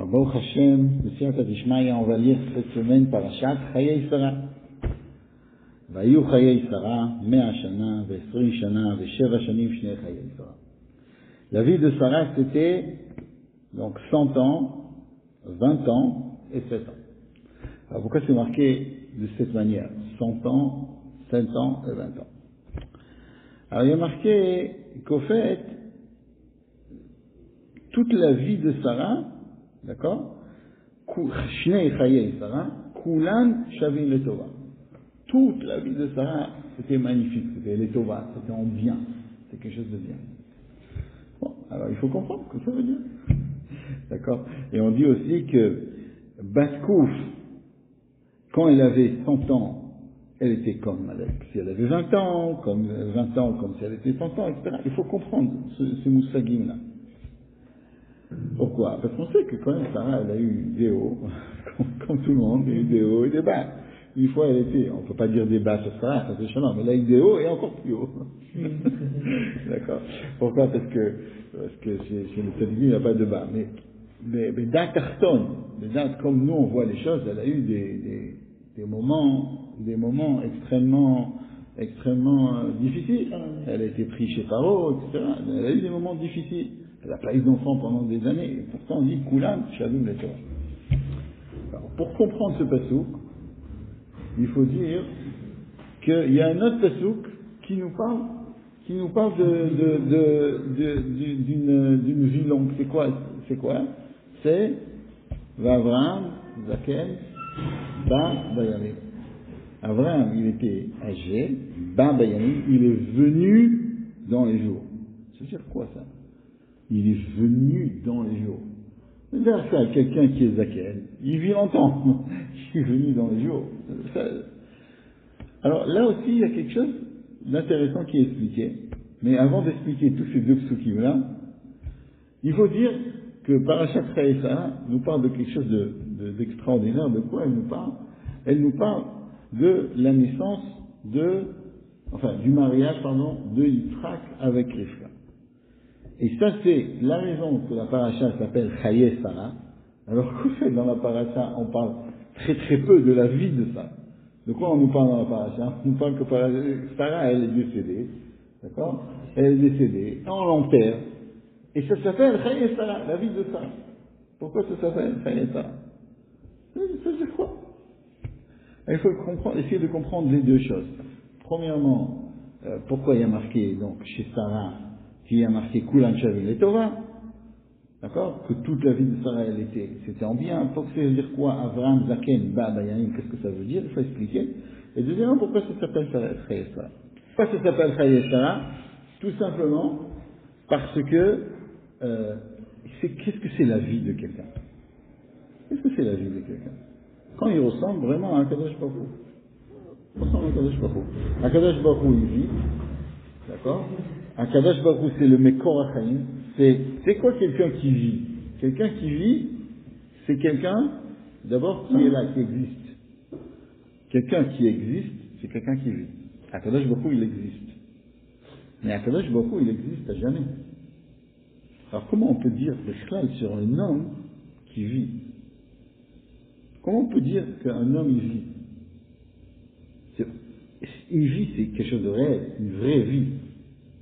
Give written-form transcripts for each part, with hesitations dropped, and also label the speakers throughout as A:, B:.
A: Baruch Hashem, le Siyata Dishmaya, on va lire cette semaine Parashat Chayei Sarah. Vayu Chayei Sarah, 100 shana, 20 shana, 7 shanim, shnei Chayei Sarah. La vie de Sarah, c'était donc 100 ans, 20 ans et 7 ans. Alors pourquoi c'est marqué de cette manière? 100 ans, 7 ans et 20 ans. Alors il y a marqué qu'au fait, toute la vie de Sarah, d'accord, Shnei Chayei Sarah, Kulan Shavin Letova. Toute la vie de Sarah, c'était magnifique, c'était Letova, c'était en bien, c'était quelque chose de bien. Bon, alors il faut comprendre ce que ça veut dire. D'accord? Et on dit aussi que Baskouf, quand elle avait 100 ans, elle était comme si elle avait 20 ans, comme 20 ans, comme si elle était 100 ans, etc. Il faut comprendre ce moussagim-là. Pourquoi? Parce qu'on sait que quand même Sarah, elle a eu des hauts, comme tout le monde, il y a eu des hauts et des bas. Une fois elle était, on ne peut pas dire des bas sur Sarah, ça c'est chalant, mais elle a eu des hauts et encore plus hauts. D'accord? Pourquoi? Parce que chez le Tzadikim, il n'y a pas de bas. Mais date Arton, comme nous on voit les choses, elle a eu des moments extrêmement difficiles. Elle a été prise chez Paro, etc. Elle a eu des moments difficiles. Elle n'a pas eu d'enfant pendant des années. Et pourtant, on dit Koulan, Shavim le Torah. Alors, pour comprendre ce pasouk, il faut dire qu'il y a un autre pasouk qui nous parle d'une vie longue. C'est quoi? C'est Avraham, Zaken, Bayanim. Avraham, il était âgé, Bayanim, il est venu dans les jours. Ça veut dire quoi ça? Il est venu dans les jours. C'est-à-dire ça, quelqu'un qui est Zaken, il vit longtemps. Il est venu dans les jours. Alors là aussi, il y a quelque chose d'intéressant qui est expliqué. Mais avant d'expliquer tous ces deux psukim-là, il faut dire que Parashat Chayei Sarah nous parle de quelque chose d'extraordinaire. De quoi elle nous parle? Elle nous parle de la naissance du mariage, de Yitzhak avec Rivka. Et ça, c'est la raison que la paracha s'appelle Chayei Sarah, alors qu'au fait, dans la paracha, on parle très très peu de la vie de Sarah. De quoi on nous parle dans la paracha? On nous parle que Sarah, elle est décédée, d'accord? Elle est décédée, on l'enterre, et ça s'appelle Chayei Sarah, la vie de Sarah. Pourquoi ça s'appelle Chayei Sarah? Ça veut dire quoi? Il faut essayer de comprendre les deux choses. Premièrement, pourquoi il y a marqué, donc, chez Sarah, qu'il y a marqué Kulan Shavin Letova, d'accord, que toute la vie de Sarah, c'était en bien. Pour que ça veut dire quoi? Avraham, Zaken, Bayanim, qu'est-ce que ça veut dire? Il faut expliquer. Et deuxièmement, pourquoi ça s'appelle Chayei Sarah? Pourquoi ça s'appelle Chayei Sarah? Tout simplement parce que, qu'est-ce que c'est la vie de quelqu'un? Qu'est-ce que c'est la vie de quelqu'un? Quand il ressemble vraiment à Akadosh Baruch Hu. Ressemble à Akadosh Baruch Hu. Akadosh Baruch Hu, il vit, d'accord? Akadosh Baruch Hu, c'est le Mekor HaChaim. C'est quoi quelqu'un qui vit? Quelqu'un qui vit, c'est quelqu'un, d'abord, qui est là, qui existe. Quelqu'un qui existe, c'est quelqu'un qui vit. Akadosh Baruch Hu, il existe. Mais Akadosh Baruch Hu, il existe à jamais. Alors comment on peut dire Bechlal sur un homme qui vit? Comment on peut dire qu'un homme, il vit? Une vie, c'est quelque chose de réel, une vraie vie.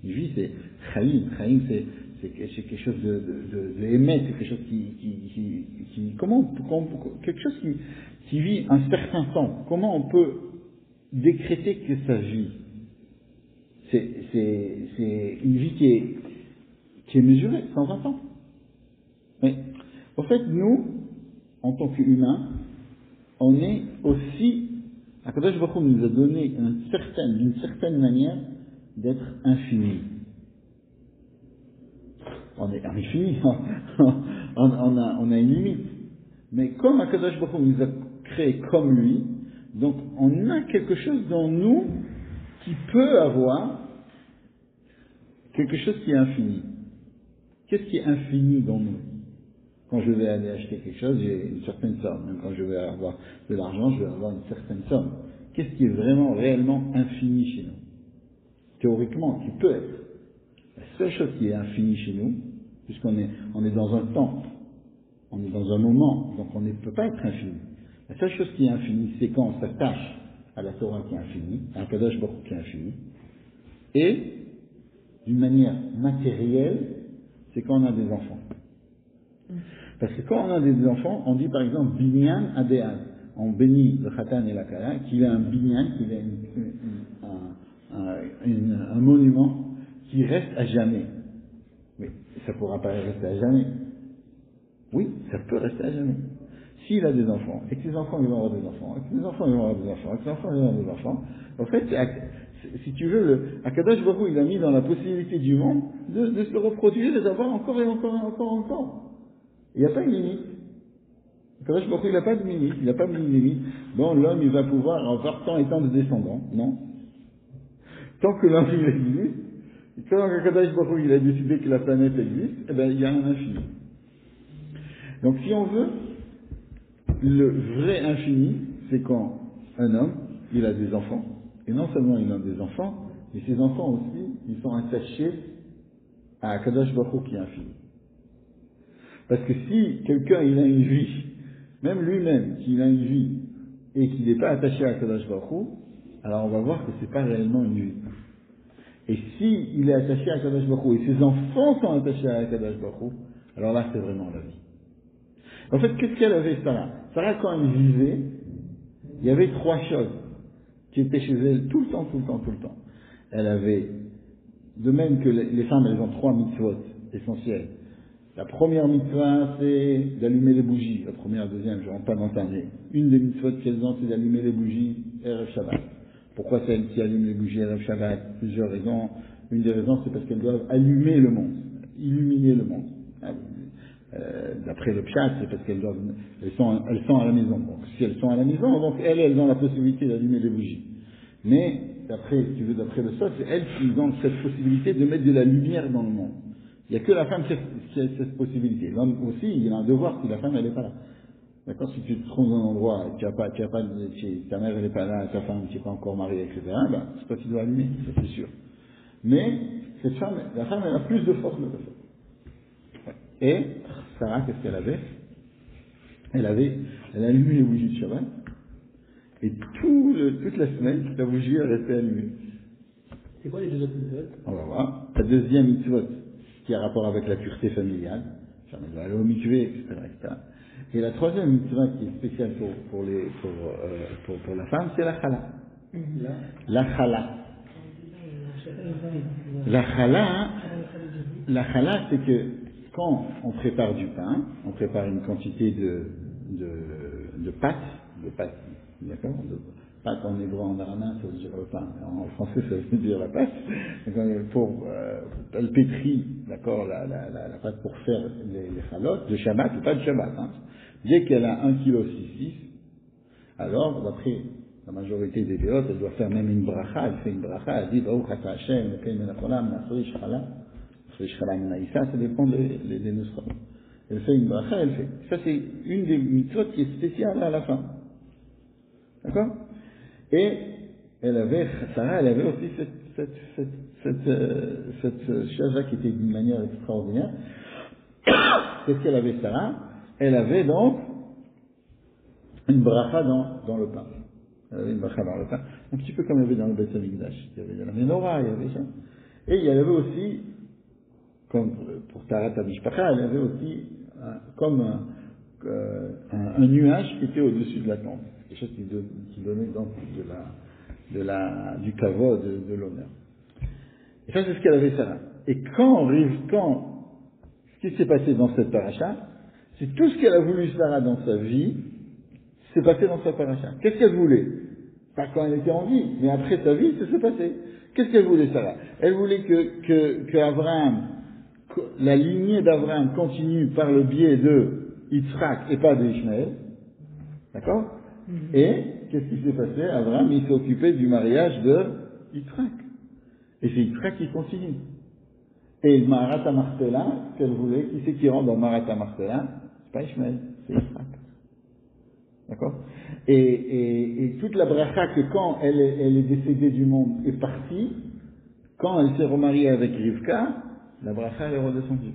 A: Une vie, c'est Chaim. Chaim, c'est quelque chose de émet, c'est quelque chose quelque chose qui vit un certain temps. Comment on peut décréter que ça vit? C'est une vie qui est mesurée, sans un temps. Mais, en fait, nous, en tant qu'humains, on est aussi, Akadosh Baruch Hu nous a donné d'une certaine manière d'être infini. On est infini, on a une limite. Mais comme Akadosh Baruch Hu nous a créé comme lui, donc on a quelque chose dans nous qui peut avoir quelque chose qui est infini. Qu'est-ce qui est infini dans nous? Quand je vais aller acheter quelque chose, j'ai une certaine somme. Même quand je vais avoir de l'argent, je vais avoir une certaine somme. Qu'est-ce qui est vraiment, réellement infini chez nous? Théoriquement, qui peut être. La seule chose qui est infinie chez nous, puisqu'on est dans un temps On est dans un moment, donc on ne peut pas être infini. La seule chose qui est infinie, c'est quand on s'attache à la Torah qui est infinie, à Kadosh Baruch Hu qui est infini, et d'une manière matérielle, c'est quand on a des enfants. Parce que quand on a des enfants, on dit par exemple binyan adéal. On bénit le khatan et la kala, qu'il a un binyan, qu'il a un monument qui reste à jamais. Mais ça ne pourra pas rester à jamais. Oui, ça peut rester à jamais. S'il a des enfants, et que ses enfants ils vont avoir des enfants, et que ses enfants ils vont avoir des enfants, et que ses enfants ils vont avoir des enfants, en fait, si tu veux, Akadosh Baruch Hu, il a mis dans la possibilité du monde de se reproduire, de les avoir encore et encore et encore et encore. Il n'y a pas une limite. Akadosh Baruch Hu, il n'a pas de limite, il n'a pas de limite. Bon, l'homme, il va pouvoir avoir tant et tant de descendants. Non. Tant que l'homme, il existe, et quand Akadosh Baruch Hu, il a décidé que la planète existe, eh ben, il y a un infini. Donc, si on veut, le vrai infini, c'est quand un homme, il a des enfants, et non seulement il a des enfants, mais ses enfants aussi, ils sont attachés à Akadosh Baruch Hu qui est infini. Parce que si quelqu'un, il a une vie, même lui-même, qu'il a une vie, et qu'il n'est pas attaché à Akadosh Baruch Hu, alors on va voir que c'est pas réellement une vie. Et si il est attaché à Akadosh Baruch Hu, et ses enfants sont attachés à Akadosh Baruch Hu, alors là, c'est vraiment la vie. En fait, qu'est-ce qu'elle avait, Sarah? Sarah, quand elle vivait, il y avait trois choses qui étaient chez elle tout le temps, tout le temps, tout le temps. Elle avait, de même que les femmes, elles ont trois mitzvot essentielles. La première mitzvah, c'est d'allumer les bougies. La première, la deuxième, je ne rentre pas dans ta nez. Une des mitzvot qu'elles ont, c'est d'allumer les bougies Erev Shabbat. Pourquoi c'est elles qui allument les bougies Erev Shabbat? Plusieurs raisons. Une des raisons, c'est parce qu'elles doivent allumer le monde, illuminer le monde. D'après le pshat, c'est parce qu'elles sont à la maison. Donc, si elles sont à la maison, donc elles ont la possibilité d'allumer les bougies. Mais, d'après le sot, c'est elles qui ont cette possibilité de mettre de la lumière dans le monde. Il n'y a que la femme qui a cette possibilité. L'homme aussi, il a un devoir si la femme, elle n'est pas là. D'accord? Si tu te trouves dans un endroit, ta mère, elle n'est pas là, ta femme, tu n'es pas encore mariée, etc., ben, c'est toi qui dois allumer, ça c'est sûr. Mais, la femme, elle a plus de force de le faire. Et, Sarah, qu'est-ce qu'elle avait? Elle a allumé les bougies de Shabbat, et toute la semaine, la bougie, elle restait allumée.
B: C'est quoi les deux autres mitzvot?
A: On va voir. La deuxième mitzvot, qui a rapport avec la pureté familiale, jamais doit aller au mikvé, etc. Et la troisième mitzvah qui est spéciale pour la femme, c'est la chala. La chala. La chala, c'est que quand on prépare du pain, on prépare une quantité de pâte, d'accord? Pâte en hébreu, en araméen, ça veut dire le pain. En français, ça veut dire la pâte. Elle pétrit, d'accord, la pâte pour faire les chalotes de Shabbat, ou pas de Shabbat. Hein. Dès qu'elle a 1,6 kg, alors, d'après la majorité des déotes, elle doit faire même une bracha. Elle fait une bracha, elle dit, Baruch ata Hashem, lekein men haolam, nafrish chala, ça dépend des nusra. Elle fait une bracha, elle fait. Ça, c'est une des mitzvot qui est spéciale à la fin. D'accord? Et Sarah, elle avait aussi cette chose-là qui était d'une manière extraordinaire. Qu'est-ce qu'elle avait, Sarah? Elle avait donc une bracha dans le pain. Elle avait une bracha dans le pain. Un petit peu comme il y avait dans le Beth Amikdash. Il y avait la menorah, il y avait ça. Et il y avait aussi, comme pour Tarat HaMishpacha, elle avait aussi un nuage qui était au-dessus de la tente. Quelque chose qui donnait donc du kavod, de l'honneur. Et ça, c'est ce qu'elle avait, Sarah. Et ce qui s'est passé dans cette paracha, c'est tout ce qu'elle a voulu, Sarah, dans sa vie, s'est passé dans sa paracha. Qu'est-ce qu'elle voulait? Pas quand elle était en vie, mais après sa vie, ça s'est passé. Qu'est-ce qu'elle voulait, Sarah? Elle voulait que Abraham, la lignée d'Abraham continue par le biais de Yitzhak et pas de Ishmaël. D'accord? Et, qu'est-ce qui s'est passé? Abraham, il s'est occupé du mariage de Yitzhak. Et c'est Yitzhak qui continue. Et Marat HaMarpela, qu'elle voulait, qui c'est qui rentre dans Marat HaMarpela? C'est pas Ishmael, c'est Yitzhak. D'accord? Et toute la bracha que quand elle est décédée du monde est partie, quand elle s'est remariée avec Rivka, la bracha elle est redescendue.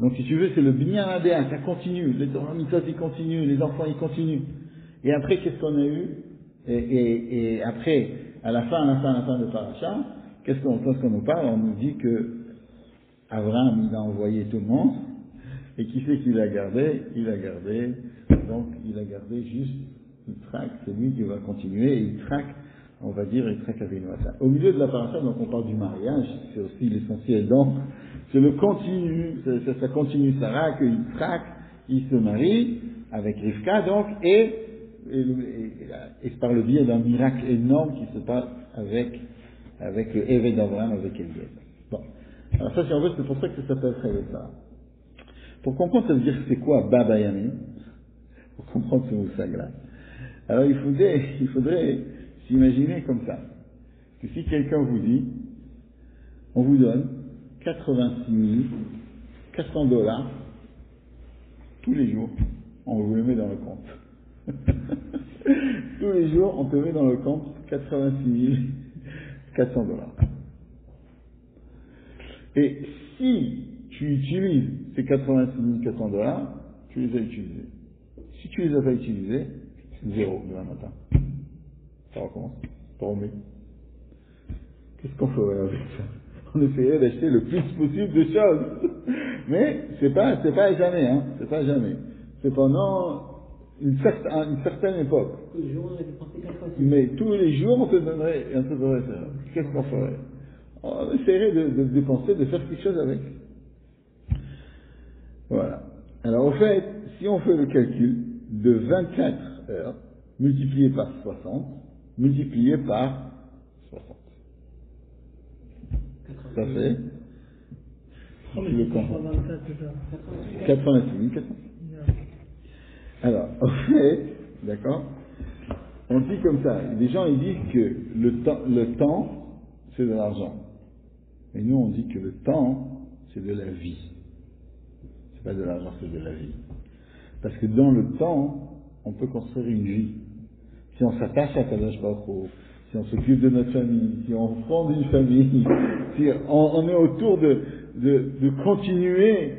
A: Donc si tu veux, c'est le binyan adéa, ça continue, les Torah Mitzvot ils continuent, les enfants ils continuent. Et après, qu'est-ce qu'on a eu? Et après, à la fin de Paracha, qu'est-ce qu'on nous parle? On nous dit que Abraham, il a envoyé tout le monde, et qui c'est qu'il a gardé? Il a gardé juste Yitzhak, c'est lui qui va continuer, et Yitzhak, on va dire Yitzhak Avinu. Au milieu de la paracha, donc on parle du mariage, c'est aussi l'essentiel, donc c'est le continu, ça continue Sarah, que Yitzhak, il se marie avec Rivka, donc, et par le biais d'un miracle énorme qui se passe avec le Éved d'Abraham, avec Eliel. Bon. Alors ça, si on veut, c'est pour ça que ça s'appelle Chayesa. Pour comprendre, ça veut dire que c'est quoi Baba Yamin, pour comprendre ce moussag-là. Alors il faudrait s'imaginer comme ça, que si quelqu'un vous dit, on vous donne 86 400 $, tous les jours, on vous le met dans le compte. Tous les jours, on te met dans le compte 86 400 $. Et si tu utilises ces 86 400 $, tu les as utilisés. Si tu les as pas utilisés, c'est 0 demain matin. Ça recommence. Ça remet. Qu'est-ce qu'on ferait avec ça? On essayerait d'acheter le plus possible de choses. Mais c'est pas à jamais, hein. C'est pas à jamais. C'est pendant une certaine époque.
B: Tous les jours, on avait dépensé 86.
A: Mais tous les jours, on te donnerait ça. Qu'est-ce qu'on ferait? On essaierait de dépenser, de faire quelque chose avec. Voilà. Alors, au fait, si on fait le calcul de 24 heures, multiplié par 60, multiplié par 60. Ça fait? Le compte. 86 400. Alors, au fait, d'accord, on dit comme ça, les gens ils disent que le temps, c'est de l'argent. Et nous on dit que le temps, c'est de la vie. C'est pas de l'argent, c'est de la vie. Parce que dans le temps, on peut construire une vie. Si on s'attache à Kadosh Baruch Hu, si on s'occupe de notre famille, si on fonde une famille, si on est autour de continuer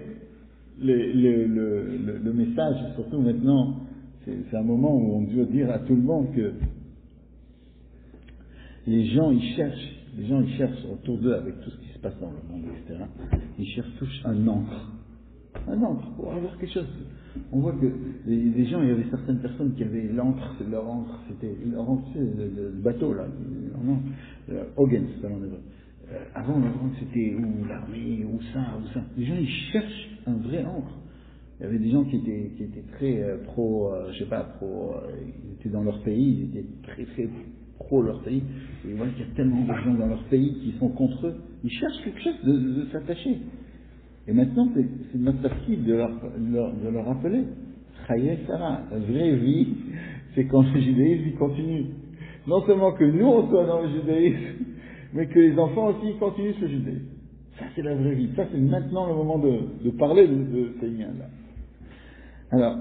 A: le message, surtout maintenant, c'est un moment où on doit dire à tout le monde que les gens ils cherchent autour d'eux, avec tout ce qui se passe dans le monde, etc., ils cherchent tous un encre pour avoir quelque chose. On voit que les gens, il y avait certaines personnes qui avaient l'encre, leur encre, c'était leur encre, le bateau là, Hogan, c'est ça en hébreu. Avant l'encre c'était ou l'armée, ou ça. Les gens ils cherchent un vrai encre. Il y avait des gens qui étaient très ils étaient dans leur pays, ils étaient très très pro leur pays. Et ils voient qu'il y a tellement de gens dans leur pays qui sont contre eux. Ils cherchent quelque chose de s'attacher. Et maintenant, c'est notre tafkid de leur rappeler. Chaye Sarah, la vraie vie, c'est quand le judaïsme il continue. Non seulement que nous on soit dans le judaïsme, mais que les enfants aussi continuent ce judaïsme. Ça c'est la vraie vie. Ça c'est maintenant le moment de parler de ces liens-là. Alors,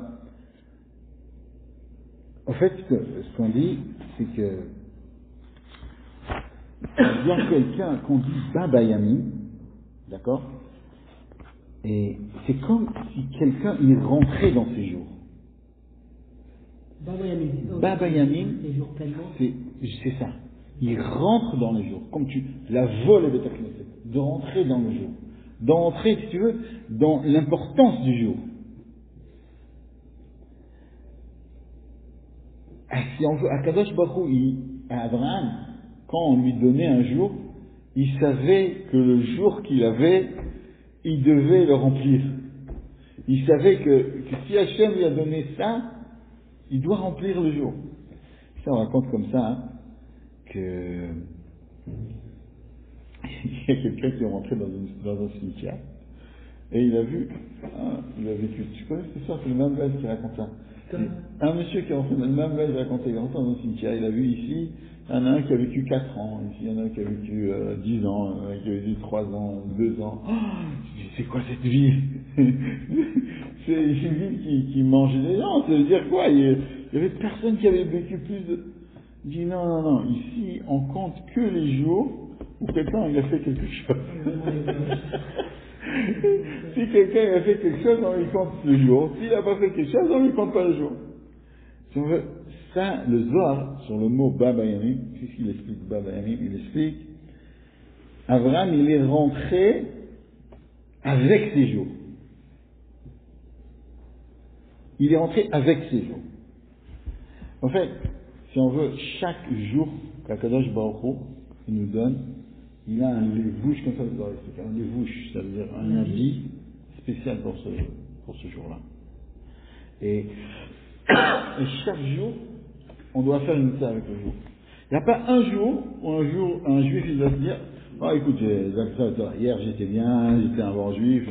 A: en fait, ce qu'on dit, c'est que il y a quelqu'un qu'on dit Baba Yamin, d'accord? Et c'est comme si quelqu'un il rentrait dans ces jours. Baba Yamin, c'est ça. Il rentre dans les jours, comme la vol de ta Knesset, de rentrer dans le jour, d'entrer, si tu veux, dans l'importance du jour. Si on veut, à Kadosh Baruch Hu, à Abraham, quand on lui donnait un jour, il savait que le jour qu'il avait, il devait le remplir. Il savait que si Hachem lui a donné ça, il doit remplir le jour. Ça, on raconte comme ça, hein, que il y a quelqu'un qui est rentré dans un cimetière, et il a vécu, tu connais cette histoire, c'est le même qui raconte ça. Un monsieur qui est rentré dans le même il racontait, il est rentré dans un cimetière, il a vu ici, il y en a un qui a vécu 4 ans, ici il y en a un qui a vécu 10 ans, un qui a vécu 3 ans, 2 ans. Oh, je dis, c'est quoi cette vie? C'est une vie qui mangeait les gens, ça veut dire quoi? Il y avait personne qui avait vécu plus de... Il dit non, ici on compte que les jours où quelqu'un il a fait quelque chose. Si quelqu'un a fait quelque chose, on lui compte le jour. S'il n'a pas fait quelque chose, on lui compte pas le jour. Si on veut, ça, le Zohar, sur le mot Baba Yamim, qu'est-ce qu'il explique Baba Yamim? Il explique, Abraham, il est rentré avec ses jours. Il est rentré avec ses jours. En fait, si on veut, chaque jour qu'Akadosh Baruch Hu, il nous donne, il a un lévouche, comme ça vous aurez expliqué, un lévouche, ça veut dire un habit spécial pour ce jour-là. Et chaque jour, on doit faire une mitzvah avec le jour. Il n'y a pas un jour où un juif il va se dire, oh écoute, hier j'étais bien, j'étais un bon juif.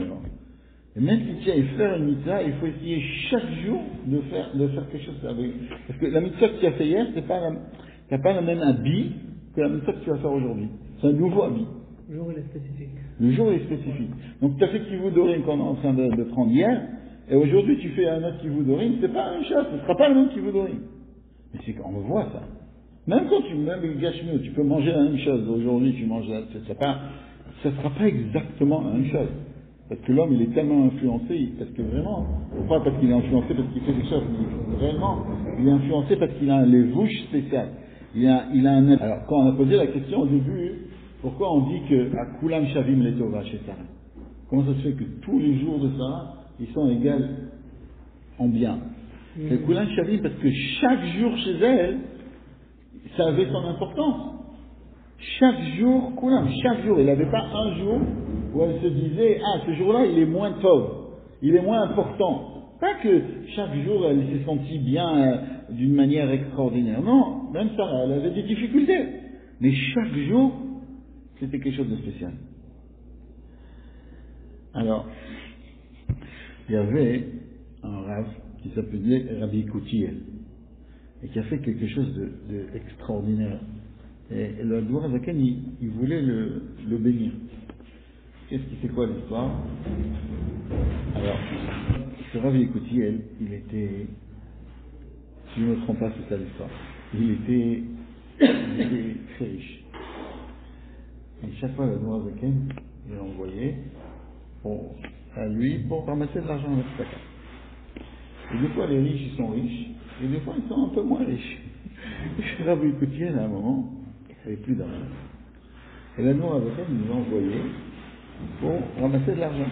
A: Et même si tu as faire une mitzvah, il faut essayer chaque jour de faire quelque chose avec. Parce que la mitzvah que tu as fait hier, tu n'as pas le même habit que la mitzvah que tu vas faire aujourd'hui. C'est un nouveau habit.
B: Le jour il est spécifique.
A: Le jour est spécifique. Donc tu as fait Kivoudorim qu'on est en train de prendre hier, et aujourd'hui tu fais un autre Kivoudorim, c'est pas la même chose, ce ne sera pas le même Kivoudorim. Mais c'est qu'on voit ça. Même quand même le gashmiou, tu peux manger la même chose. Aujourd'hui tu manges ça ne sera pas exactement la même chose. Parce que l'homme il est tellement influencé, parce que vraiment, pas parce qu'il est influencé parce qu'il fait des choses, mais vraiment, il est influencé parce qu'il a un lévouche spécial. Il a un... Alors quand on a posé la question au début, pourquoi on dit que à Kulam Shavim Letova chez Sarah? Comment ça se fait que tous les jours de Sarah, ils sont égaux en bien? C'est Kulam Shavim parce que chaque jour chez elle, ça avait son importance. Chaque jour, Kulam, chaque jour, il n'avait pas un jour où elle se disait, ah, ce jour-là, il est moins top, il est moins important. Pas que chaque jour, elle s'est sentie bien d'une manière extraordinaire. Non, même ça, elle avait des difficultés. Mais chaque jour, c'était quelque chose de spécial. Alors, il y avait un rav qui s'appelait Rabbi Koutiel, et qui a fait quelque chose d'extraordinaire. Et le Dour Zaken, il voulait le bénir. C'est quoi l'histoire? Alors, ce Rabbi Koutiel, il était, si je ne me trompe pas, c'est ça l'histoire, il était très riche. Et chaque fois, le Dour Zaken, il envoyait à lui pour ramasser de l'argent avec sa carte. Et des fois, les riches, ils sont riches, et des fois, ils sont un peu moins riches. Et Rabbi Koutiel, à un moment, il n'avait plus d'argent. Et la Nour Avocat nous a envoyé pour ramasser de l'argent.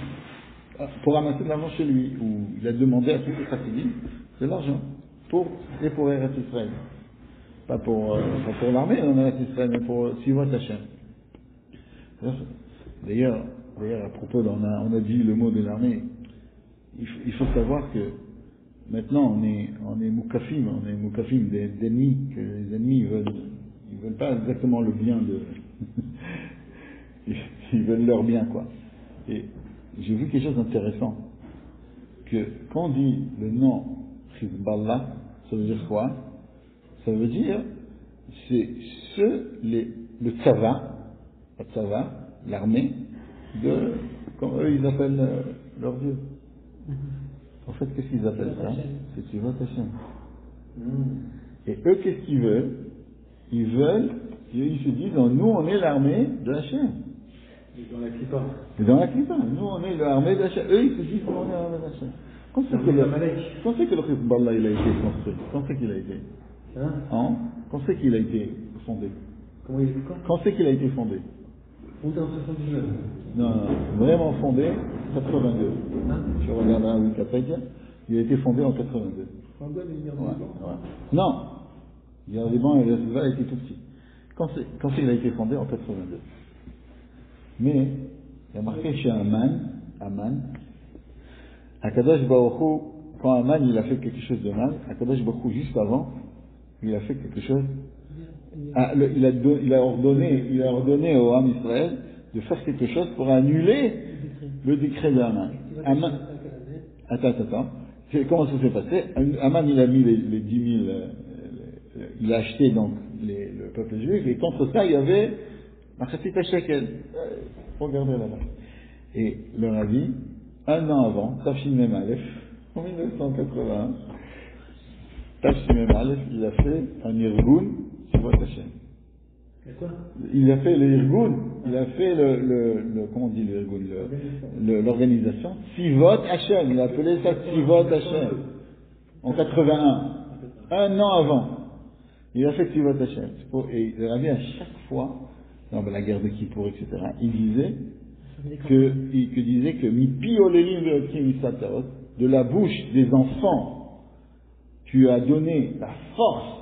A: Pour ramasser de l'argent chez lui, où il a demandé à tous les Chassidim de l'argent pour Eretz Israël. Pas pour l'armée, en Eretz Israël, mais pour Sivot Hashem. D'ailleurs, à propos, on a dit le mot de l'armée. Il faut savoir que maintenant on est moukafim d'ennemis, que les ennemis ils veulent pas exactement le bien de, ils veulent leur bien, quoi. Et j'ai vu quelque chose d'intéressant, que quand on dit le nom Hezbollah, ça veut dire quoi? Ça veut dire, c'est le tzava, l'armée, comme eux ils appellent leur Dieu. En fait, qu'est-ce qu'ils appellent ça? C'est Sivot Hashem. Et eux, qu'est-ce qu'ils veulent? Ils se disent, nous on est l'armée de Hashem.
C: Et dans la Klippa.
A: Et dans la Klippa, nous on est l'armée de Hashem. Eux, ils se disent, nous on est l'armée de Hashem. Quand c'est que le Hezbollah il a été construit? Quand c'est qu'il a été? Quand c'est qu'il a été fondé?
C: Comment il est quand?
A: Quand c'est qu'il a été fondé?
C: Fondé en 79.
A: Non, vraiment fondé, 82. Je regarde un Wikipédia, il a été fondé en 82.
C: Ouais.
A: Non, il y a des bancs et les Hezbollah étaient tout petits. Quand c'est qu'il a été fondé en 82. Mais, il y a marqué chez Aman, Akadosh Baruch Hu, quand Aman il a fait quelque chose de mal, Akadosh Baruch Hu, juste avant, il a fait quelque chose. Il a ordonné au Ham Israël de faire quelque chose pour annuler le décret de Aman. Attends. Comment ça s'est passé? Aman il a mis les 10 000, il a acheté donc le peuple juif, et contre ça il y avait Machatzit HaShekel. Regardez là-bas. Et le Rabbi, un an avant, Tafshin Mem Aleph, en 1981, Tafshin Mem Aleph, il a fait un Irgun Sivot Hashem.
C: Quoi?
A: Il a fait le Irgun, il a fait comment on dit le Irgun, l'organisation, Tzivot Hashem, il a appelé ça Tzivot Hashem, en 81, un an avant. Il a fait Tzivot Hashem. Et il avait à chaque fois, dans la guerre de Kippour, etc., il disait que Mipi Olelim Veokim Isatarot, de la bouche des enfants, tu as donné la force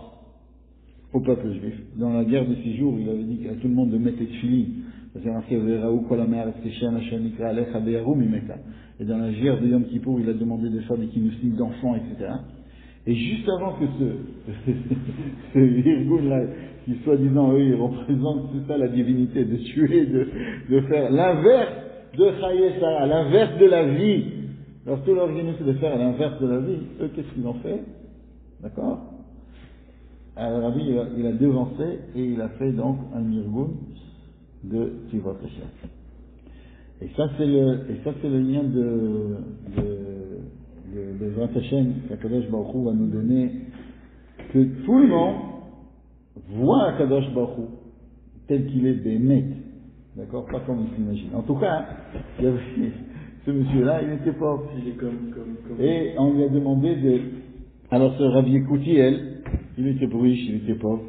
A: au peuple juif. Dans la guerre de 6 jours, il avait dit à tout le monde de mettre les tefilines. C'est marqué, et dans la guerre de Yom Kippour, il a demandé de faire des kinousim d'enfants, etc. Et juste avant que ce Irgun-là, qui soi-disant, eux, il représente, c'est ça la divinité, de tuer, de faire l'inverse de Chaye Sarah, l'inverse de la vie. Alors tout leur c'est de faire l'inverse de la vie. Eux, qu'est-ce qu'ils ont fait? D'accord? Alors, Rabbi, il a devancé et il a fait donc un Irgun de Tzivot Hashem. Et ça, c'est le lien de Zrat Hashem, qu'Akadosh Baruch Hu va nous donner, que tout le monde voit Akadosh Baruch Hu tel qu'il est bémet. D'accord? Pas comme il s'imagine. En tout cas, il y avait ce monsieur-là, il était pauvre.
C: Il est comme...
A: Et on lui a demandé alors ce Rabbi Yekoutiel, il était riche, il était pauvre.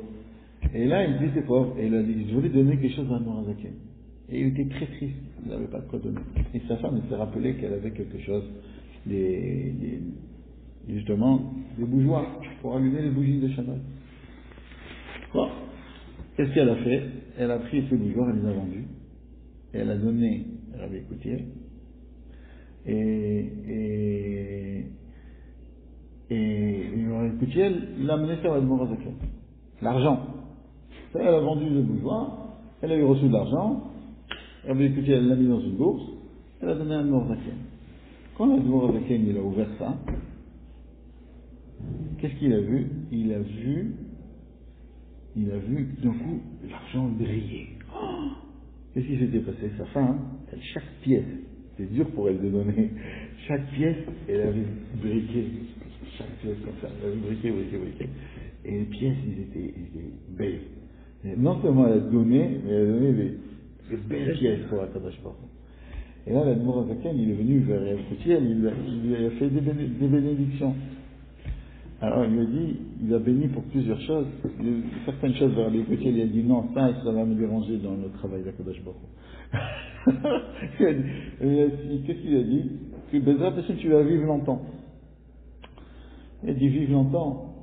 A: Et là, il était pauvre. Et il a dit, je voulais donner quelque chose à Mourazaken. Et il était très triste. Il n'avait pas de quoi donner. Et sa femme s'est rappelé qu'elle avait quelque chose, justement, des bougeoirs pour allumer les bougies de Shabbat. Bon. Qu'est-ce qu'elle a fait? Elle a pris ces bougeoirs, elle les a vendus. Et elle a donné à Rabbi Yekoutiel. Et Yekoutiel, il a amené ça à Mourazaken. L'argent. Elle a vendu le bougeoir, elle a eu reçu de l'argent, Rabbi Yekoutiel, elle l'a mis dans une bourse, elle a donné à Mourazaken. Quand Mourazaken, il a ouvert ça, qu'est-ce qu'il a vu? Il a vu d'un coup l'argent briller. Oh, qu'est-ce qui s'était passé? Sa femme, chaque pièce, c'est dur pour elle de donner, chaque pièce, elle avait briqué. Chaque pièce comme ça, elle avait briqué. Et les pièces, ils étaient belles. Et non seulement elle a donné, mais elle a donné des belles pièces pour Akadosh Baruch Hu. Et là, l'Admor Azaken, il est venu vers Yekoutiel, il lui a fait des bénédictions. Alors il lui a dit, il a béni pour plusieurs choses. Certaines choses vers Yekoutiel, il a dit non, ça va me déranger dans le travail d'Akadosh Baruch Hu. Qu'est-ce qu'il a dit? Que Bezrat Hashem, tu vas vivre longtemps. Il a dit vivre longtemps,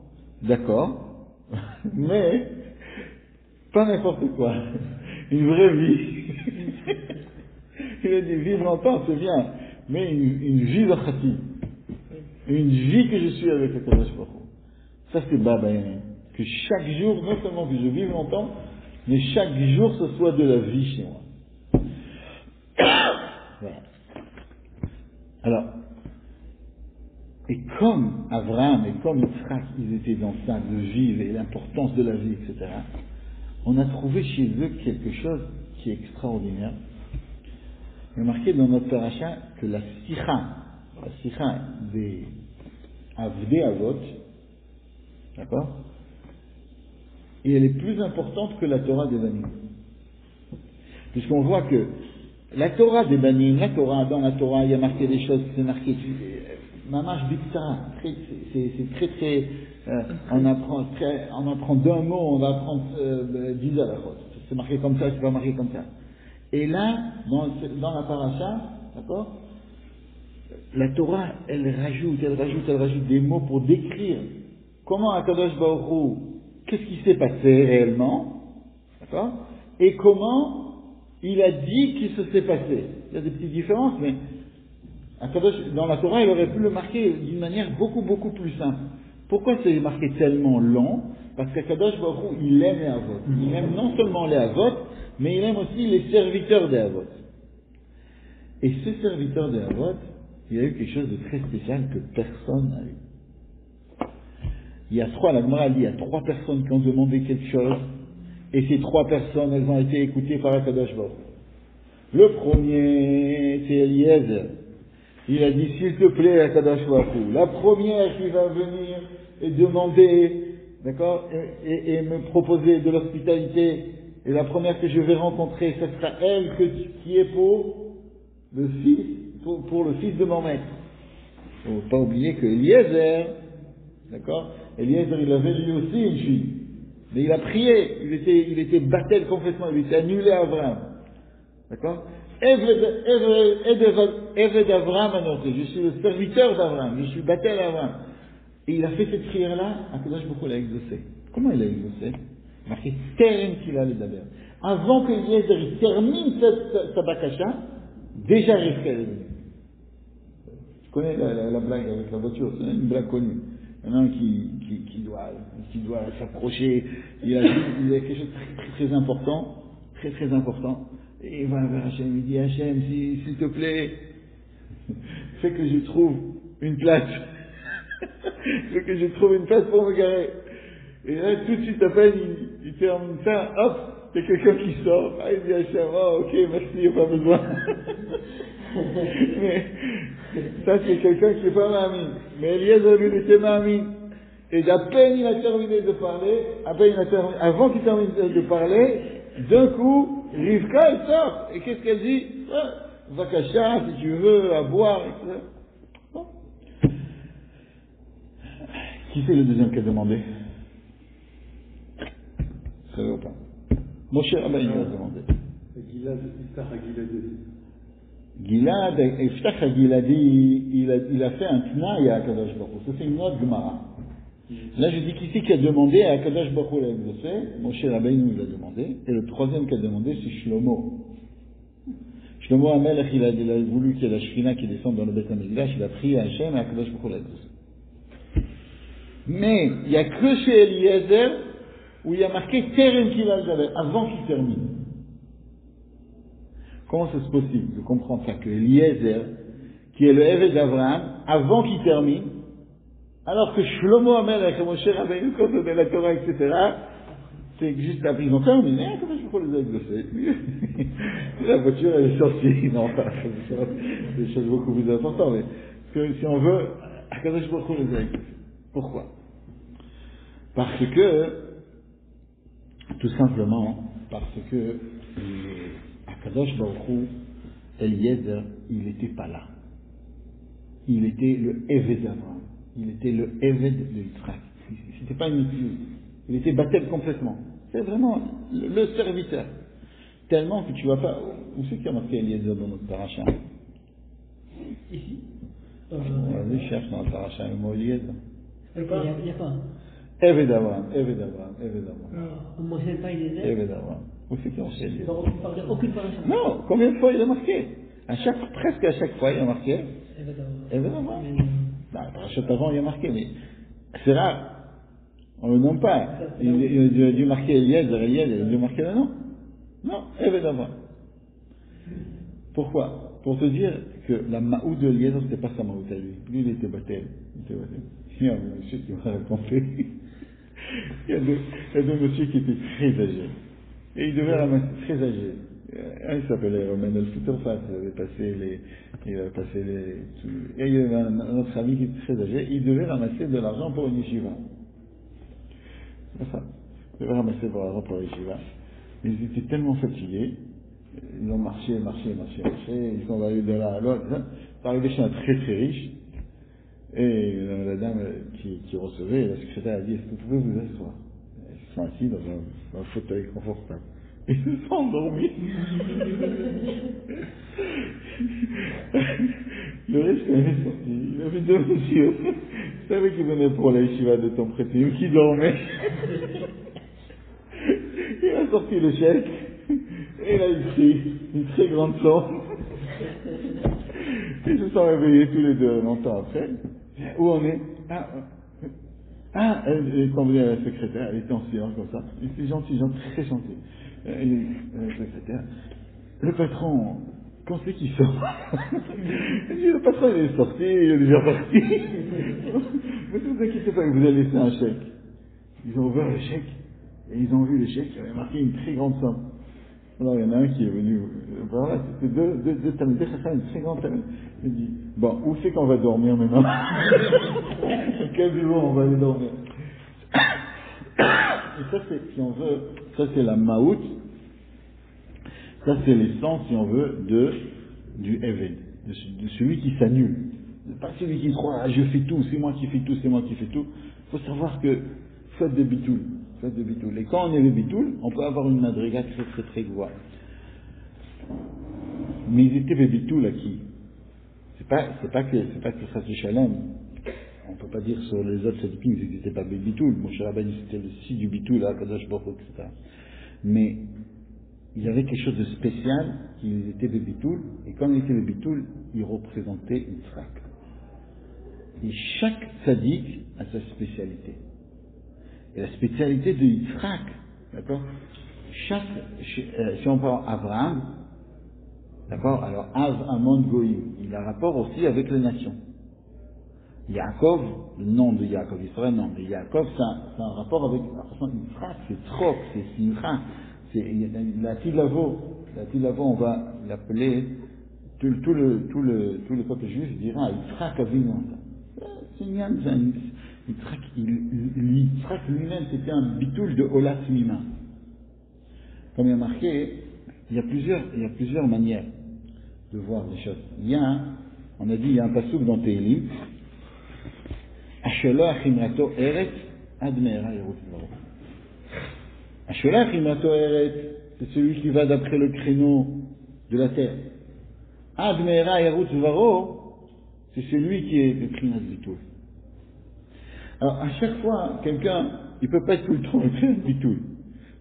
A: d'accord, mais pas n'importe quoi, une vraie vie. Il a dit vivre longtemps, c'est bien, mais une vie de Khati, une vie que je suis avec le Kadosh Baruch Hu. Ça c'est Baba Yamin. Que chaque jour, non seulement que je vive longtemps, mais chaque jour ce soit de la vie chez moi. Voilà. Alors, et comme Abraham et comme Yitzhak, ils étaient dans ça, de vivre et l'importance de la vie, etc., on a trouvé chez eux quelque chose qui est extraordinaire. Il est marqué dans notre paracha que la sikha des Avdei Avot, d'accord, et elle est plus importante que la Torah des Banim. Puisqu'on voit que la Torah des Banim, dans la Torah, il y a marqué des choses, c'est marqué, Mamash Bikta, c'est très, on apprend d'un mot, on va apprendre 10 halachot. C'est marqué comme ça, c'est pas marqué comme ça. Et là, dans la paracha, d'accord, la Torah, elle rajoute des mots pour décrire comment Akadosh Baruch Hu, qu'est-ce qui s'est passé réellement, d'accord, et comment il a dit qu'il se s'est passé. Il y a des petites différences, mais Akadosh, dans la Torah, il aurait pu le marquer d'une manière beaucoup plus simple. Pourquoi c'est marqué tellement long? Parce qu'Akadosh Baruch Hu, il aime les Avot. Il aime non seulement les Avot, mais il aime aussi les serviteurs des Avot. Et ces serviteurs des Avot, il y a eu quelque chose de très spécial que personne n'a eu. La Gemara dit, il y a 3 personnes qui ont demandé quelque chose, et ces 3 personnes, elles ont été écoutées par Akadosh Baruch Hu. Le premier, c'est Eliezer. Il a dit, s'il te plaît, Akadosh Baruch Hu, la première qui va venir et demander, d'accord, et me proposer de l'hospitalité, et la première que je vais rencontrer, ce sera elle qui est pour le fils, pour le fils de mon maître. Il ne faut pas oublier que Eliezer, d'accord, Eliezer, il avait lui aussi une fille, mais il a prié, il était battel complètement, il était annulé à Abraham, d'accord. Eved Abraham Anochi, je suis le serviteur d'Abraham, je suis battel à Abraham. Et il a fait cette prière-là, Akadosh Baruch Hu l'a exaucé. Comment il a exaucé? Marqué Terem qu'il a les d'abord. Avant que Eliezer termine sa bakasha, déjà Rivka est venue. Tu connais la blague avec la voiture, c'est une blague connue. Il y en a un qui doit s'approcher, il a quelque chose de très, très important, très très important, et il va vers Hachem, il dit Hachem, s'il te plaît, fais que je trouve une place. Fais que je trouve une place pour me garer. Et là, tout de suite, à peine, il termine ça, hop, il y a quelqu'un qui sort. Ah, il dit Hachem, oh, ok, merci, il n'y a pas besoin. Mais, ça, c'est quelqu'un qui n'est pas Mahamine. Mais Eliezer, lui, il était Mahamine. Et d'à peine il a terminé de parler, avant qu'il termine de parler, d'un coup, Rivka, elle sort. Et qu'est-ce qu'elle dit? Vakasha, si tu veux, à boire, etc. Bon. Qui c'est le deuxième qui a demandé? Vous savez ou pas? Moshe Rabbeinu a demandé.
C: Gilad, Iftach HaGiladi.
A: Gilad, Iftach HaGiladi, il a fait un tnaï à Akadosh Baruch Hu. Ça, c'est une autre Gemara. Là, je dis qui c'est qui a demandé à Akadosh Baruch Hu l'a exaucé. Moshe Rabbeinu, il a demandé. Et le troisième qui a demandé, c'est Shlomo. Shlomo HaMelech, il a voulu qu'il y ait la Shekhinah qui descende dans le Beth HaMikdash. Il a prié à Hachem et Akadosh Baruch Hu l'a exaucé. Mais, il n'y a que chez Eliezer où il y a marqué Terem Kilal Jaber, avant qu'il termine. Comment c'est possible de comprendre ça, que Eliezer, qui est le Eved d'Abraham, avant qu'il termine, alors que Shlomo HaMelech et Moshe Rabbeinu, quand on est la Torah, etc., c'est juste après ils ont terminé, comment je peux les exaucer? La voiture, elle est sortie. Non, c'est des choses beaucoup plus importantes, mais que si on veut, Akadosh Baruch Hu les a exaucés. Pourquoi? Parce que, tout simplement, parce que Akadosh Baruch Hu, Eliezer, il n'était pas là. Il était le Eved d'Abraham. Il était le Eved de Yitzhak. C'était pas une utilité. Il était battel complètement. C'est vraiment le serviteur. Tellement que tu vas pas... Où c'est qu'il y a marqué Eliezer dans notre paracha?
B: Ici.
A: Vas-y, cherche dans le paracha le mot Eliezer.
B: Il n'y a pas.
A: Eved d'Abraham, Eved d'Abraham, Eved d'Abraham.
B: On ne sait pas Eliezer.
A: Eved d'Abraham. Où c'est qu'il y a marqué Eliezer?
B: Aucune paracha.
A: Non, combien de fois il a marqué? Presque à chaque fois il a marqué Eved d'Abraham. Dans la paracha avant il y a marqué, mais c'est rare. On ne le nomme pas. Il a dû marquer Eliezer, il a dû marquer le nom. Non, Eved d'Abraham. Pourquoi? Pour te dire que la Ma'ou de Eliezer, c'était pas sa Ma'ou à lui. Lui, il était battel. Il y a un monsieur qui m'a raconté. Il y a deux messieurs qui étaient très âgés. Et ils devaient ramasser, très âgés. Un, il s'appelait Romain El-Futurfat, il avait passé les, et il y avait un autre ami qui était très âgé, il devait ramasser de l'argent pour une yeshiva. C'est ça. Il devait ramasser de l'argent pour une yeshiva. Mais ils étaient tellement fatigués, ils ont marché, ils sont allés de là à l'autre, ils sont arrivés chez un très très riche, et la dame qui recevait, la secrétaire a dit, est-ce que vous pouvez vous asseoir? Ils sont assis dans un fauteuil confortable. Ils se sont endormis. Le riche, quand il est sorti, il avait deux messieurs. Vous savez qui venaient pour la yeshiva de ton prétenu, qui dormait. Il a sorti le chèque, et il a écrit une très grande somme. Ils se sont réveillés tous les deux longtemps après. Où on est? Quand vous avez la secrétaire, elle était en silence comme ça. Elle était gentille, très gentille. La secrétaire, le patron, quand c'est qu'il sort? Le patron, il est sorti, il est déjà parti. Mais ne vous inquiétez pas, vous allez laisser un chèque. Ils ont ouvert le chèque, et ils ont vu le chèque, il avait marqué une très grande somme. Alors il y en a un qui est venu, voilà, c'était deux tamidés, ça une très grande tamide. Il dit, bon, où c'est qu'on va dormir maintenant? Quel bureau on va aller dormir? Et ça c'est, si on veut, ça c'est la maout Ça, c'est l'essence, si on veut, du Eved, de celui qui s'annule. Pas celui qui croit, ah, je fais tout, c'est moi qui fais tout, c'est moi qui fais tout. Il faut savoir que faites de bitoul. Et quand on est le bitoul, on peut avoir une madriga très très très voix. Mais ils étaient les bitoul à qui? C'est pas que ça se chalem. On peut pas dire sur les autres sadikim qu'ils n'étaient pas des bitoul. Moshe Rabbeinu c'était le si du bitoul à Kadosh Baruch Hu, etc. Mais il y avait quelque chose de spécial qu'ils étaient des bitoul, et quand ils étaient les bitoul, ils représentaient une traque. Et chaque tzaddik a sa spécialité. Et la spécialité de Yitzhak, d'accord, si on parle Abraham, d'accord, alors Av, Amon, Goïm, il a rapport aussi avec les nations. Yaakov, le nom de Yaakov, Israël, non, mais Yaakov, c'est un rapport avec Yitzhak, c'est Tzrok, c'est Simcha, c'est la Tilavo, on va l'appeler, tout le peuple juif dira Yitzhak Avinu. C'est Yitzhak lui-même, c'était un bitoul de Olat Mima. Comme il y a marqué, il y a plusieurs manières de voir les choses. Il y a un passouk dans Tehillim, Ashelach imrato eret ad me'era yerut varo. Ashelach imrato eret, c'est celui qui va d'après le créneau de la terre. Ad me'era yerut varo, c'est celui qui est le Prinat Bitoul. Alors, à chaque fois, quelqu'un, il peut pas être tout le temps le Prinat Bitoul.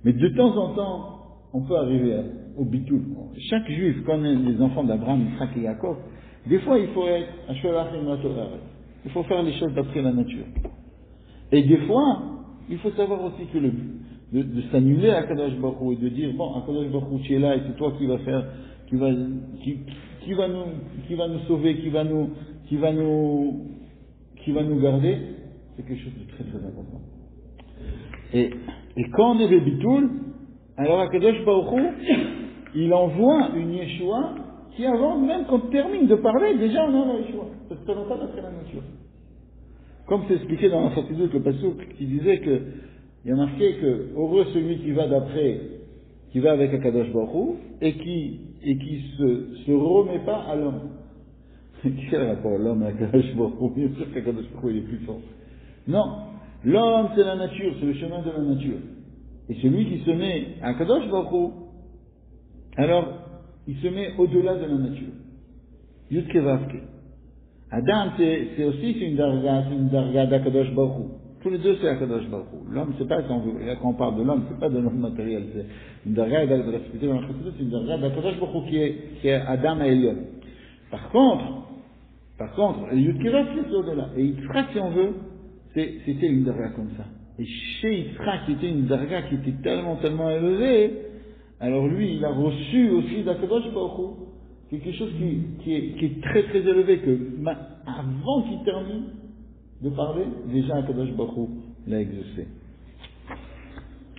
A: Mais de temps en temps, on peut arriver au Bitoul. Chaque juif, quand on est les enfants d'Abraham, Yitzhak et Yaakov, des fois, il faut être Ashelach imrato eret. Il faut faire les choses d'après la nature. Et des fois, il faut savoir aussi que de s'annuler à Kadosh Baruch Hu et de dire, bon, à Kadosh Baruch Hu, tu es là et c'est toi qui va faire, qui va nous sauver, qui va nous garder, c'est quelque chose de très très important. Et quand on est le bitoul, alors à Kadosh Baruch Hu, il envoie une Yeshua qui avant même qu'on termine de parler, déjà on a la Yeshua. Ça se présente pas d'après la nature. Comme c'est expliqué dans la Chassidut, le passouk, qui disait que, il y a marqué que, heureux celui qui va avec Akadosh Baruch Hu, et qui se remet pas à l'homme. Quel rapport l'homme à Akadosh Baruch Hu? Bien sûr qu'Akadosh Baruch Hu il est plus fort. Non. L'homme c'est la nature, c'est le chemin de la nature. Et celui qui se met à Akadosh Baruch Hu, alors, il se met au-delà de la nature. Yudke Vavke. Adam, c'est aussi une darga d'Akadosh Baruch Hu. Tous les deux, c'est Akadosh Baruch Hu. L'homme, c'est pas, quand on parle de l'homme, c'est pas de l'homme matériel, c'est une darga c'est une darga d'Akadosh Baruch Hu qui est Adam et Elion. Par contre, Yudkeva, c'est au-delà. Et Yitzhak, si on veut, c'était une darga comme ça. Et chez Yitzhak, c'était une darga qui était tellement élevée, alors lui, il a reçu aussi d'Akadosh Baruch Hu quelque chose qui est très très élevé, que avant qu'il termine de parler, déjà Akadosh Baruch Hu l'a exaucé.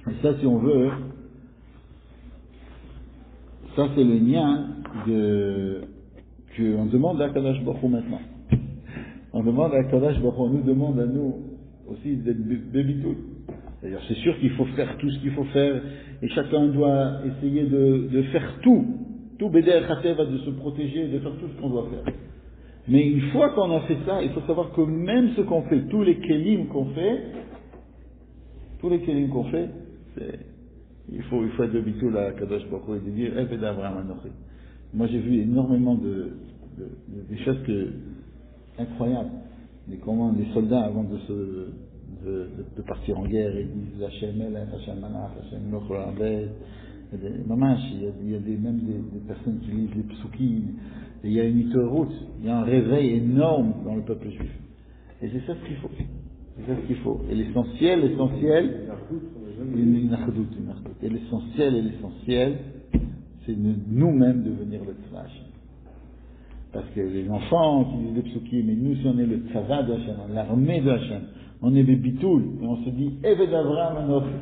A: Et ça, si on veut, ça c'est le lien qu'on demande à Akadosh Baruch Hu maintenant. On demande à Akadosh Baruch Hu, on nous demande à nous aussi d'être bébitoul. C'est-à-dire, c'est sûr qu'il faut faire tout ce qu'il faut faire, et chacun doit essayer de faire tout Béder Khateva, de se protéger, de faire tout ce qu'on doit faire. Mais une fois qu'on a fait ça, il faut savoir que même ce qu'on fait, tous les kélim qu'on fait, il faut être de bitoul à Kadosh Baruch Hu et de dire Eved Avraham Anochi. Moi j'ai vu énormément des choses incroyables. Mais comment les soldats, avant de partir en guerre, ils disent Hachem Elech, Hachem Manach, Hachem Nochol Abed. Il y a même des personnes qui lisent les psukim, et il y a une route, il y a un réveil énorme dans le peuple juif. Et c'est ça ce qu'il faut. Et l'essentiel, et l'essentiel, c'est de nous-mêmes devenir le tzvash. Parce que les enfants qui lisent les psukim, mais nous, si on est le tzava de Hachem, l'armée de Hachem, on est les bitoul, et on se dit, Eved Avraham Anochi.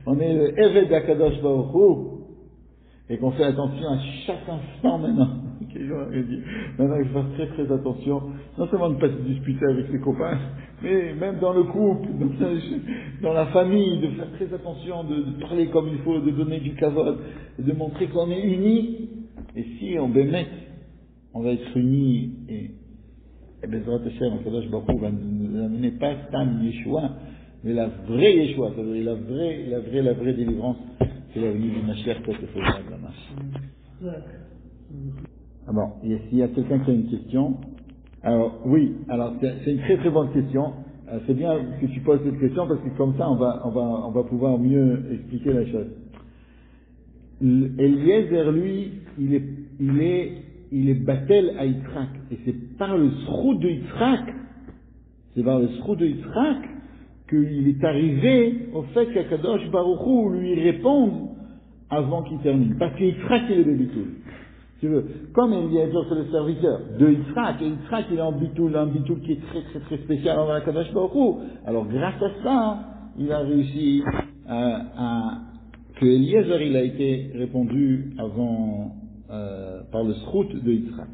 A: On est le Eved d'Akadosh Baruch Hu, et qu'on fait attention à chaque instant maintenant. Il dit, maintenant il faut faire très attention, non seulement de ne pas se disputer avec ses copains, mais même dans le couple, dans la famille, de faire très attention, de parler comme il faut, de donner du kavod, de montrer qu'on est unis. Et si on bémet, on va être unis, et Bezrat Hashem, Akadosh Baruch Hu va nous amener pas Stam Yeshua, mais la vraie Yeshua, c'est-à-dire la vraie délivrance, c'est la venue du Mashiach, peut-être faut voir la marche. Ah bon, s'il y a quelqu'un qui a une question, alors oui, alors c'est une très très bonne question. C'est bien que tu poses cette question parce que comme ça on va pouvoir mieux expliquer la chose. Eliezer, lui, il est Batel à Yitzhak, et c'est par le sroud de Yitzhak, qu'il est arrivé au fait qu'Akadosh Baruch Hu lui réponde avant qu'il termine. Parce que Yitzhak, il est de Bitoul. Tu veux, comme Eliezer, c'est le serviteur de Yitzhak, et Yitzhak, il est en Bitoul qui est très très très spécial envers Akadosh Baruch Hu. Alors grâce à ça, il a réussi que Eliezer, il a été répondu avant par le srout de Yitzhak.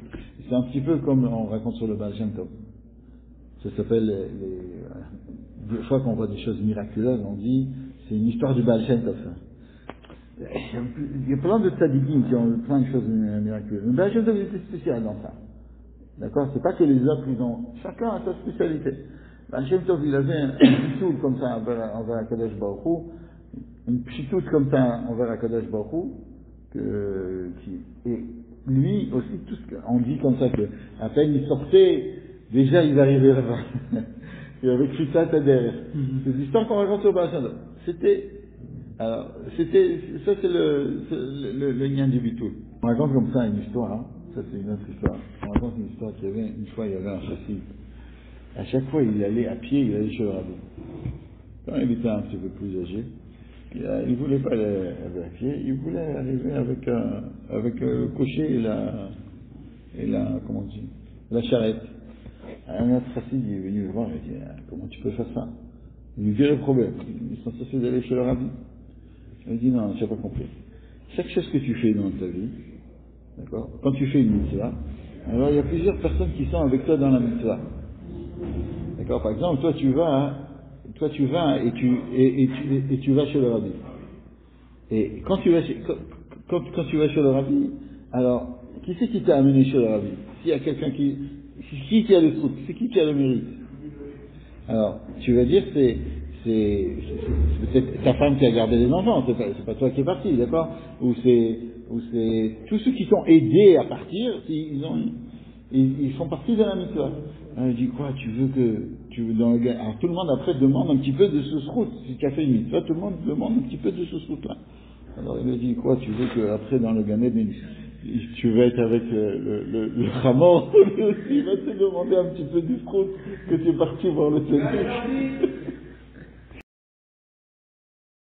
A: C'est un petit peu comme on raconte sur le Baal Shem Tov. Ça s'appelle des fois qu'on voit des choses miraculeuses, on dit c'est une histoire du Baal Shem Tov. Il y a plein de tzadikim qui ont plein de choses miraculeuses. Le Baal Shem Tov était spécial dans ça. D'accord? C'est pas que les autres, chacun a sa spécialité. Le Baal Shem Tov, il avait un pitoul comme ça envers Akadosh Baruch Hu, une pchitoute comme ça envers Akadosh Baruch Hu, et lui aussi, on dit comme ça que à peine il sortait, déjà il arrivait là-bas. Et avec Chita Tader. C'est l'histoire qu'on raconte au Baal Shem Tov. Ça c'est le lien du bitoul. On raconte comme ça une histoire, hein. Ça c'est une autre histoire. On raconte une histoire qu'il y avait, une fois il y avait un chassid. À chaque fois il allait à pied, il allait chez le rabbi. Quand il était un petit peu plus âgé, il voulait pas aller à pied, il voulait arriver avec le cocher et comment on dit, la charrette. Un autre chassid, il est venu le voir, il dit, comment tu peux faire ça? Il lui dit le problème. Ils sont censés d'aller chez le rabbi. Il dit non, j'ai pas compris. Chaque chose que tu fais dans ta vie, d'accord, quand tu fais une mitzvah, alors il y a plusieurs personnes qui sont avec toi dans la mitzvah. D'accord, par exemple, toi tu vas et tu vas chez le rabbi. Et quand tu vas chez le rabbi, alors qui c'est qui t'a amené chez le rabbi? S'il y a quelqu'un qui a le truc, c'est qui a le mérite? Alors, tu vas dire c'est peut-être ta femme qui a gardé les enfants, c'est pas toi qui es parti, d'accord? Ou c'est tous ceux qui t'ont aidé à partir, ils font partie de la mitzvah. Alors, je dis quoi? Tu veux dans le alors tout le monde après demande un petit peu de ce srout. Si tu as fait une mitzvah, tout le monde demande un petit peu de ce srout là. Alors il me dit quoi? Tu veux que après dans le Ganet, tu vas être avec le Hamor, il va te demander un petit peu du srout que tu es parti voir le tzaddik.